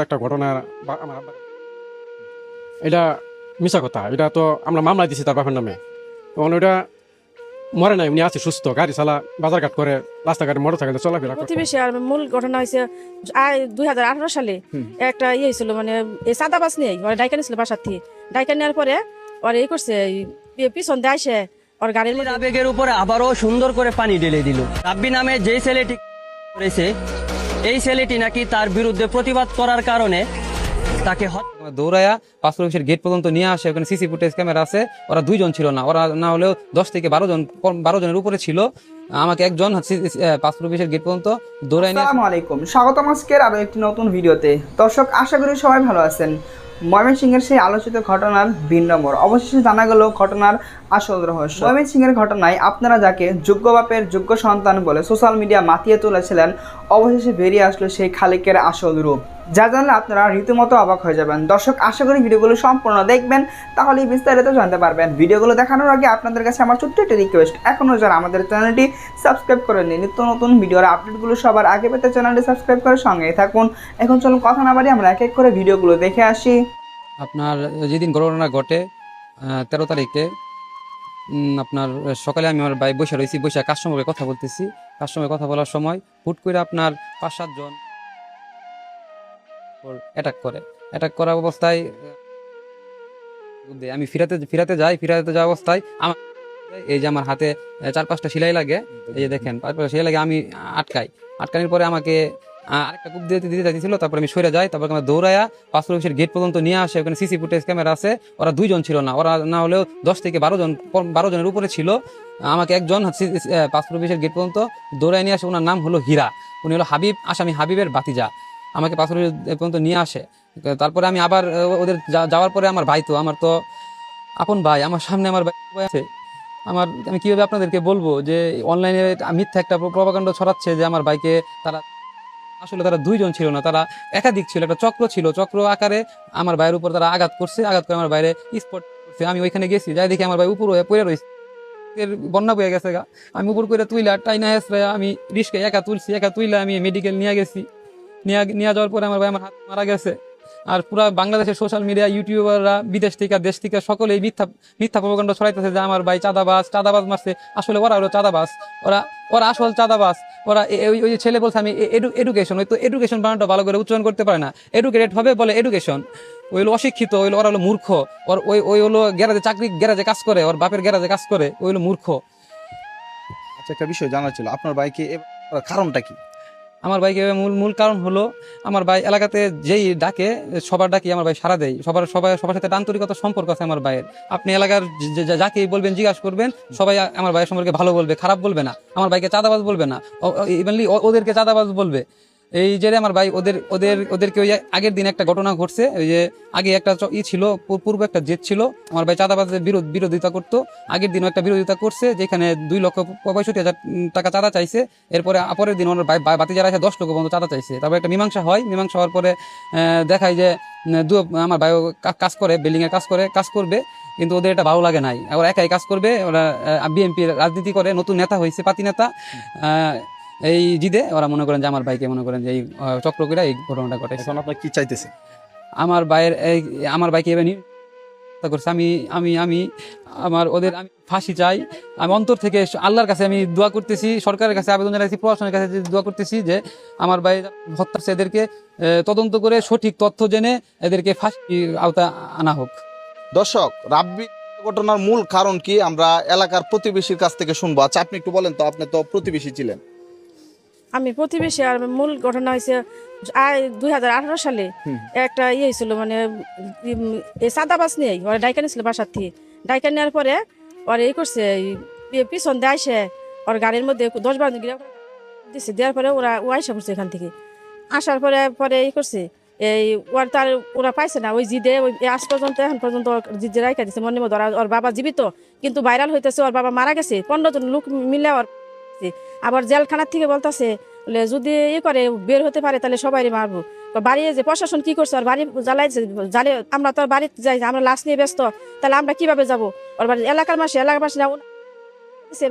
একটা ঘটনা এটা মিছা কথা। এটা তো আমরা মামলা দিছি তার বাপের নামে। তখন ওটা মরে নাই, উনি আছে সুস্থ, গাড়ি চালা, বাজারঘাট করে, রাস্তাঘাটে মোটর সাইকেল চলাফেরা করে। প্রতিবেশী আর মূল ঘটনা হয়েছে 2018 সালে একটা ইয়ে হয়েছিল, মানে এই চাঁদাবাজ নিয়ে ওরা ডাইকা নিয়েছিল বাসার থেকে। ডাইকা নেওয়ার পরে ওরা এই করছে, পিছন দিয়ে আসে ওর গাড়ির মধ্যে আবেগের উপরে আবারও সুন্দর করে পানি ঢেলে দিল। রাব্বি নামে যেই ছেলেটি করেছে, এই ছেলেটি নাকি তার বিরুদ্ধে প্রতিবাদ করার কারণে তাকে দৌড়াইয়া পাসপোর্ট অফিসের গেট পর্যন্ত নিয়ে আসে। ওখানে সিসি ফুটেজ ক্যামেরা আছে। ওরা 2 জন ছিল না, ওরা না হলেও 10 থেকে 12 জনের উপরে ছিল। আমাকে একজন পাসপোর্ট অফিসের গেট পর্যন্ত দৌড়াই নিয়ে। আসসালামু আলাইকুম, স্বাগতম আজকের আরো একটি নতুন ভিডিওতে। দর্শক, আশা করি সবাই ভালো আছেন। ময়মনসিংহের সেই আলোচিত ঘটনার ভিন্ন মোড়, অবশেষে জানা গেল ঘটনার আসল রহস্য। ময়মনসিংহের ঘটনায় আপনারা যাকে যোগ্য বাপের যোগ্য সন্তান বলে সোশ্যাল মিডিয়া মাতিয়ে তুলেছিলেন, অবশেষে বেরিয়ে আসলো সেই খালিকের আসল রূপ, যা জানলে আপনারা রীতিমতো অবাক হয়ে যাবেন। দর্শক, আশা করি ভিডিওগুলো সম্পূর্ণ দেখবেন, তাহলেই বিস্তারিত জানতে পারবেন। ভিডিওগুলো দেখানোর আগে আপনাদের কাছে আমার ছোট্ট একটা রিকোয়েস্ট, এখনও যারা আমাদের চ্যানেলটি সাবস্ক্রাইব করেননি, নিত্য নতুন ভিডিওর আপডেটগুলো সবার আগে পেতে চ্যানেলটি সাবস্ক্রাইব করে সঙ্গেই থাকুন। এখন চলুন কথা না বাড়িয়ে আমরা এক এক করে ভিডিওগুলো দেখে আসি। আপনার যেদিন ঘটনা ঘটে 13 তারিখে আপনার সকালে আমি আমার ভাই বসে রয়েছি, বসে কাস্টমারের কথা বলতেছি। কাস্টমারের কথা বলার সময় হুট করে আপনার 5-7 জন অ্যাটাক করা অবস্থায় আমি ফিরাতে যাওয়া অবস্থায় আমার এই যে আমার হাতে 4-5টা সেলাই লাগে, এই যে দেখেন 5-5টা সেলাই লাগে। আমি আটকানোর পরে আমাকে আরেকটা কূপ দিতে চাইছিল। তারপরে আমি সরে যাই, তারপরে আমার দৌড়াইয়া পাসপোর্ট অফিসের গেট পর্যন্ত নিয়ে আসে। ওখানে সিসি ফুটেজ ক্যামেরা আছে। ওরা 2 জন ছিল না, ওরা না হলেও 10 থেকে 12 জনের উপরে ছিল। আমাকে একজন পাসপোর্ট অফিসের গেট পর্যন্ত দৌড়াই নিয়ে আসে। ওনার নাম হলো হীরা, উনি হলো আসামি হাবিবের ভাতিজা। আমাকে পাসপোর্ট অফিস পর্যন্ত নিয়ে আসে। তারপরে আমি আবার ওদের যাওয়ার পরে আমার ভাই, তো আমার তো আপন ভাই, আমার সামনে আমার ভাই আছে। আমি কিভাবে আপনাদেরকে বলবো যে অনলাইনে মিথ্যা একটা প্রপাগান্ডা ছড়াচ্ছে যে আমার ভাইকে আসলে তারা 2 জন ছিল না, তারা একাধিক ছিল, একটা চক্র আকারে আমার ভাইয়ের উপর তারা আঘাত করে আমার বাইরে স্পট করছে। আমি ওইখানে গেছি, যাই দেখি আমার ভাই উপর হয়ে পড়ে রয়েছে, বন্যা বয়ে গেছে গা। আমি উপর করে তুইলা টাইনা হেসরে আমি রিস্কে একা তুইলা আমি মেডিকেল নিয়ে গেছি। নিয়ে যাওয়ার পরে আমার ভাই আমার হাত মারা গেছে। আর পুরা বাংলাদেশের সোশ্যাল মিডিয়া ইউটিউবাররা বিদেশ থেকে দেশ থেকে সকলেই মিথ্যা প্রপাগান্ডা ছড়াইতেছে যে আমার ভাই চাঁদাবাজ মারছে। আসলে ওরা হলো চাঁদাবাজ, ওরা আসল চাঁদাবাজ। ওরা ওই যে ছেলে বলছে আমি এডুকেশন, ওই তো এডুকেশন বানানটা ভালো করে উচ্চারণ করতে পারে না। এডুকেটেড হবে বলে এডুকেশন। ওই হলো অশিক্ষিত, ওরা হলো মূর্খ। ওই হলো গ্যারাজে কাজ করে, ওর বাপের গ্যারাজে কাজ করে, ওই হলো মূর্খ। আচ্ছা, একটা বিষয় জানার ছিল, আপনার বাইকে কারণটা কি? আমার ভাইকে মূল কারণ হলো, আমার ভাই এলাকাতে যেই ডাকে সবার ডাকি আমার ভাই সারা দেয়। সবার সাথে আন্তরিকতা সম্পর্ক আছে আমার ভাইয়ের। আপনি এলাকার যাকে বলবেন, জিজ্ঞাসা করবেন, সবাই আমার ভাইয়ের সম্পর্কে ভালো বলবে, খারাপ বলবে না। আমার ভাইকে চাঁদাবাজ বলবে না, ইভেনলি ওদেরকে চাঁদাবাজ বলবে। এই যে আমার ভাই ওদেরকে ওই আগের দিন একটা ঘটনা ঘটছে। ওই যে আগে একটা ছিল, পূর্ব একটা জেদ ছিল। আমার ভাই চাঁদাবাজের বিরোধিতা করতো। আগের দিনও একটা বিরোধিতা করছে, যেখানে 2,65,000 টাকা চাঁদা চাইছে। এরপরে পরের দিন আমার ভাই ভাতিজারা এসে 10 লক্ষ পর্যন্ত চাঁদা চাইছে। তারপরে একটা মীমাংসা হওয়ার পরে দেখায় যে আমার ভাই কাজ করে, বিল্ডিং এর কাজ করবে, কিন্তু ওদের এটা ভালো লাগে নাই। ওরা একাই কাজ করবে। ওরা বিএনপি রাজনীতি করে, নতুন নেতা হয়েছে, পাতি নেতা। এই জিদে ওরা মনে করেন যে আমার ভাইকে মনে করেন যে এই চক্রকীরা এই ঘটনাটা ঘটে। এখন আপনার কি চাইতেছে? আমার ভাইকে এবার করছে। আমি ফাঁসি চাই। আমি অন্তর থেকে আল্লাহর কাছে আমি দোয়া করতেছি, সরকারের কাছে আবেদন জানাইছি, প্রশাসনের কাছে দোয়া করতেছি যে আমার ভাই হত্যা, এদেরকে তদন্ত করে সঠিক তথ্য জেনে এদেরকে ফাঁসির আওতা আনা হোক। দর্শক, রাব্বি ঘটনার মূল কারণ কি আমরা এলাকার প্রতিবেশীর কাছ থেকে শুনবো। আচ্ছা, আপনি একটু বলেন তো, আপনি তো প্রতিবেশী ছিলেন। আমি প্রতিবেশী আর মূল ঘটনা হয়েছে 2018 সালে একটা ইয়ে হয়েছিল, মানে এই চাঁদাবাজ নিয়ে ওরা ডাইকা নিয়েছিল বাসার থেকে। ডাইকা নেওয়ার পরে ওরা এই করছে, পিছন দিয়ে আসে ওর গাড়ির মধ্যে 10-12 দিচ্ছে। দেওয়ার পরে ও আইসা করছে এখান থেকে। আসার পরে এই করছে, ওরা পাইছে না। ওই জিদে আজ পর্যন্ত এখন পর্যন্ত জিদে রাইখা দিচ্ছে মনের মধ্যে। ওর বাবা জীবিত, কিন্তু ভাইরাল হইতেছে ওর বাবা মারা গেছে। 15 জন লোক মিলে আবার জেলখানার থেকে বলতেছে যদি করে বের হতে পারে তাহলে সবাই মারবো। বাড়ি যে প্রশাসন কি করছে, ওর বাড়ি জ্বালাইছে। আমরা তো বাড়ি যাই, আমরা লাশ নিয়ে ব্যস্ত, তাহলে আমরা কিভাবে যাবো? ওর বাড়ি এলাকার মাসে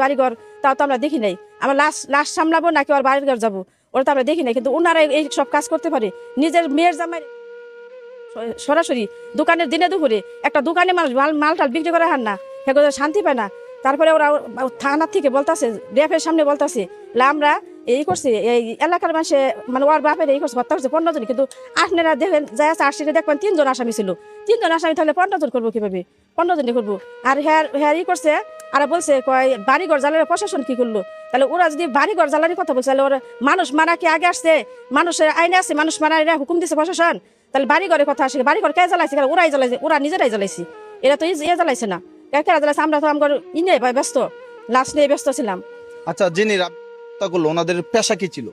বাড়িঘর, তাও তো আমরা দেখি নাই। আমরা লাশ সামলাবো নাকি ওর বাড়ির ঘর যাবো? ওরা তো আমরা দেখি না, কিন্তু ওনারা এই সব কাজ করতে পারে। নিজের মেয়ের জামাই সরাসরি দোকানের দিনে দুপুরে একটা দোকানে মানুষ মালটাল বিক্রি করে হার না, সেগুলো শান্তি পায় না। তারপরে ওরা থানার থেকে বলতেছে, র্যাবের সামনে বলতেছে আমরা এই করছি, এই এলাকার মানুষে মানে ওর বাপের এই করছে, হত্যা করছে 15 জন। কিন্তু আপনারা দেখেন যাই আছে আর্শিটে দেখবেন 3 জন আসামি ছিল। 3 জন আসামি তাহলে 15 জন করবো কিভাবে? 15 জনই করবো। আর হ্যাঁ ই করছে, আর বলছে কয় বাড়িঘর জ্বালানোর প্রশাসন কি করলো? তাহলে ওরা যদি বাড়িঘর জ্বালানোর কথা বলছে, তাহলে ওরা মানুষ মারা কি আগে আসছে? মানুষের আইনে আছে, মানুষ মারা এরা হুকুম দিচ্ছে প্রশাসন। তাহলে বাড়িঘরের কথা আসে, বাড়িঘর কে জ্বালাইছে? ওরাই জ্বালাইছে, ওরা নিজেরাই জ্বালাইছে, এরা তো জ্বালাইছে না। কেরা জ্বালাইছে? আমরা তো আমার ই নিয়ে ব্যস্ত, লাশ নিয়ে ব্যস্ত ছিলাম। আচ্ছা, যিনি রাব্বি হত্যা করলো ওনাদের পেশা কি ছিল?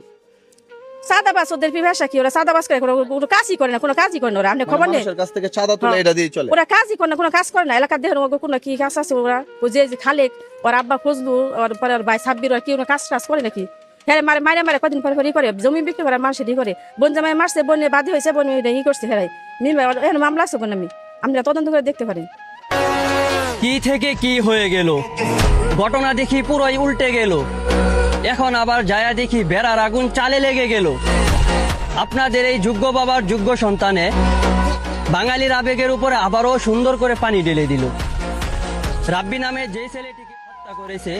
সাদাবাস, ওদের পেশা কি? ওরা সাদাবাস করে, কোনো কাজই করে না, কোনো কাজই করে না ওরা। আপনি খবর নেই, মানুষের কাছ থেকে চাঁদা তুলে এটা দিয়ে চলে? ওরা কাজই করে না, কোনো কাজ করে না। এলাকার দেখেন কোনো কি কাজ আছে? ওরা ওই যে খালেক ওর আব্বা ফজলু ওর পরে ওর ভাই সাব্বির, ওরা কি কাজ করে নাকি? হ্যাঁ মারে কদিন পরে ই করে, জমি বিক্রি করে মানুষের ই করে। বোন জামাই মারছে, বোনে বাদী হয়েছে, বোন ই করছে, হেরাই মামলা আছে বোন। আমরা তদন্ত করে দেখতে পারি কি থেকে কি হয়ে গেল। ঘটনা দেখি পুরোই উল্টে গেল, এখন আবার যায়া দেখি বেড়ার আগুন চালে লেগে গেল। আপনাদের এই যোগ্য বাবার যোগ্য সন্তানে বাঙালির আবেগের উপরে আবারও সুন্দর করে পানি ঢেলে দিল। রাব্বি নামে যে ছেলেটিকে হত্যা করেছে,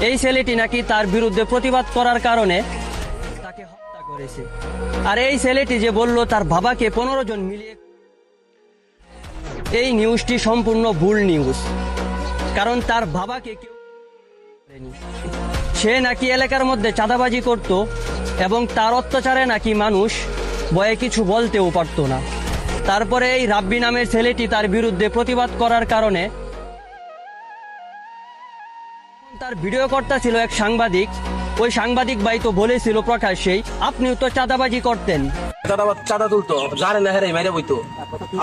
এই ছেলেটি নাকি তার বিরুদ্ধে প্রতিবাদ করার কারণে তাকে হত্যা করেছে। আর এই ছেলেটি যে বলল তার বাবাকে 15 জন মিলিয়ে, এই নিউজটি সম্পূর্ণ ভুল নিউজ। কারণ তার বাবাকে কেউ করেনি। সে নাকি এলাকার মধ্যে চাঁদাবাজি করত এবং তার অত্যাচারে নাকি মানুষ ভয়ে কিছু বলতেও পারত না। তারপরে এই রাব্বি নামের ছেলেটি তার বিরুদ্ধে প্রতিবাদ করার কারণে তার ভিডিও কর্তা ছিল এক সাংবাদিক। ওই সাংবাদিক ভাই তো বলেছিল প্রকাশ্যেই, আপনিও তো চাঁদাবাজি করতেন। চাঁদা তুলতো, জানে না হেরে মেরে বইতো।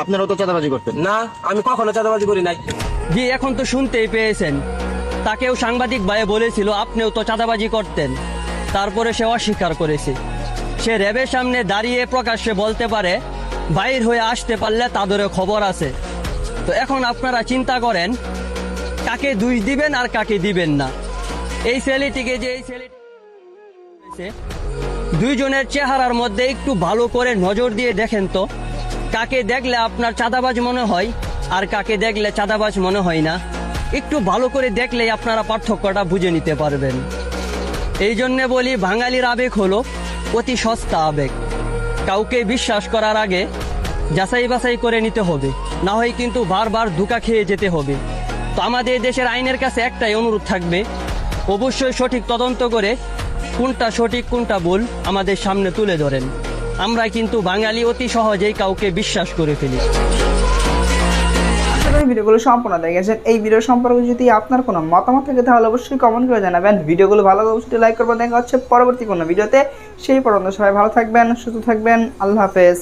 আপনারাও তো চাঁদাবাজি করতেন? না, আমি কখনো চাঁদাবাজি করি নাই। জি, এখন তো শুনতেই পেয়েছেন, তাকেও সাংবাদিক ভাই বলেছিল আপনিও তো চাঁদাবাজি করতেন। তারপরে সে অস্বীকার করেছে। সে র্যাবের সামনে দাঁড়িয়ে প্রকাশ্যে বলতে পারে, বাইর হয়ে আসতে পারলে তাদেরও খবর আছে। তো এখন আপনারা চিন্তা করেন কাকে দুই দিবেন আর কাকে দিবেন না। এই ছেলেটিকে যে এই ছেলেটি দুইজনের চেহারার মধ্যে একটু ভালো করে নজর দিয়ে দেখেন তো, কাকে দেখলে আপনার চাঁদাবাজ মনে হয় আর কাকে দেখলে চাঁদাবাজ মনে হয় না। একটু ভালো করে দেখলেই আপনারা পার্থক্যটা বুঝে নিতে পারবেন। এই জন্যে বলি, বাঙালির আবেগ হলো অতি সস্তা আবেগ। কাউকে বিশ্বাস করার আগে যাচাই বাছাই করে নিতে হবে, না হয় কিন্তু বারবার ধোঁকা খেয়ে যেতে হবে। তো আমাদের দেশের আইনের কাছে একটাই অনুরোধ থাকবে, অবশ্যই সঠিক তদন্ত করে কোনটা সঠিক কোনটা ভুল আমাদের সামনে তুলে ধরেন। আমরা কিন্তু বাঙালি অতি সহজেই কাউকে বিশ্বাস করে ফেলি। আশা করি ভিডিওগুলো সম্পূর্ণ দেখেছেন। এই ভিডিও সম্পর্কে যদি আপনার কোনো মতামত থাকে তাহলে অবশ্যই কমেন্ট করে জানাবেন। ভিডিওগুলো ভালো লাগলে অবশ্যই লাইক করবেন। দেখা হচ্ছে পরবর্তী কোনো ভিডিওতে। সেই পর্যন্ত সবাই ভালো থাকবেন, সুস্থ থাকবেন। আল্লাহ হাফেজ।